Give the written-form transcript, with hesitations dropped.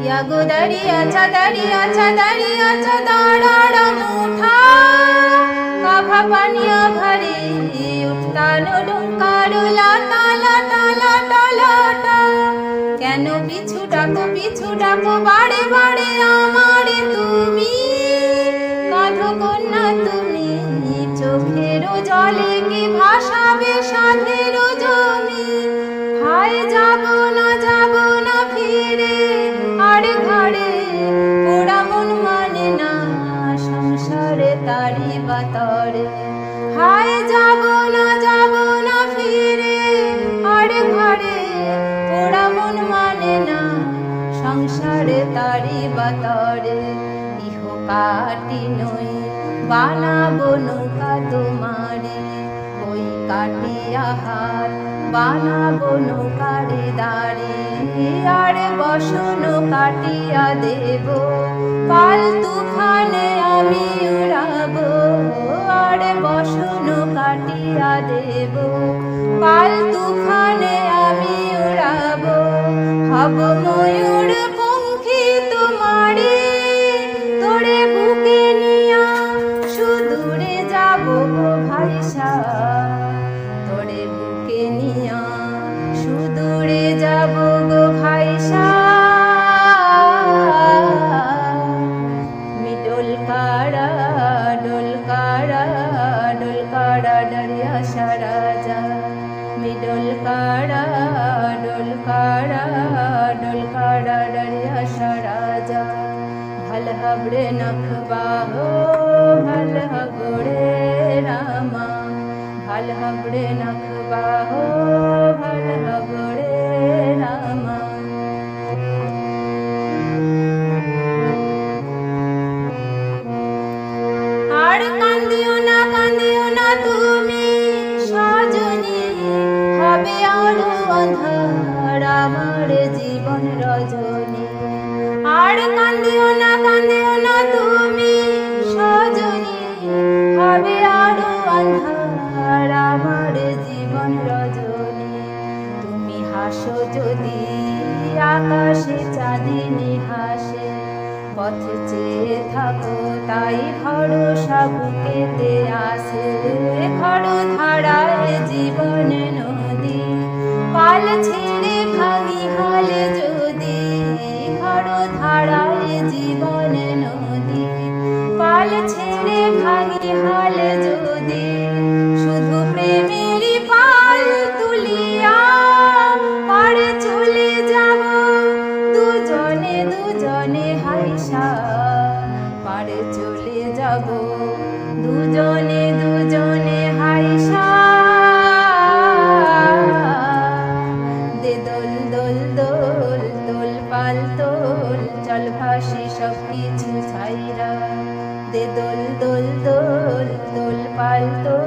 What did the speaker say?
यागो दाड़ियाछा दाड़ाड़ा मुठा काभा पानिया भरे उठतानो डुंकारो लाटा लाटा लाटा लाटा केन पिछु डाको बाड़े बाड़े आमारे तुमी काँधो कन्या तुमी चोखेरो जले कि भासाबे साधेरो जमी हाय जाबो ना फिरे आड़े घाड़े पोड़ा मन माने ना संसारे तारी बातरे हाय जाबो ना फिरे आड़े घाड़े पोड़ा मन माने ना संसारे तारी बातरे इहो काटी नई बानाबो नौका तुम्हारे ওই কাটিয়া হাত বানাবো নৌকারে দাঁড়ে আরে বসন কাটিয়া দেব পাল তুফানে আমি উড়াবো আরে বসন কাটিয়া দেব পাল তুফানে আমি উড়াবো হব ময়ূর পঙ্খী তোমারে তোরে বুকে নিয়া সুদূরে যাবো গো ভাইসা তোরে বুকে নিয়া সুদূরে যাবো গো ভাইসা ডোলকাড়া ডারিয়া সারা যা ডোলকাড়া ডারিয়া সারা যা ভাল হবড়ে নখবাহো ভাল হবড়ে রামা ভাল হবড়ে নখবাহো ভাল হবড়ে রামা আর কান্দিও না তুমি সজনী হবে আলো অন্ধার আমার জীবন রজনী আর কান্দিও না তুমি সজনী হবে আলো অন্ধার আমার জীবন রজনী তুমি হাসো যদি আকাশে চাঁদিনী হাসে পথ চেয়ে থাকো তাই ভরসা বুকেতে আসে খড় ধারায় জীবন নদী পাল ছেড়ে ভাঙি হালে যদি খড় ধারায় জীবন নদী পাল ছেড়ে ভাঙি হালে যদি শুধু প্রেমের পাল তুলিয়া পাড়ে চলে যাব দুজনে হাইসা পাড়ে চলে যাব দুজনে হাইসা দে দোল দোল দোল দোল পাল তোল চল ভাসি সব কিছু ছাইরা দে দোল দোল দোল দোল পাল তোল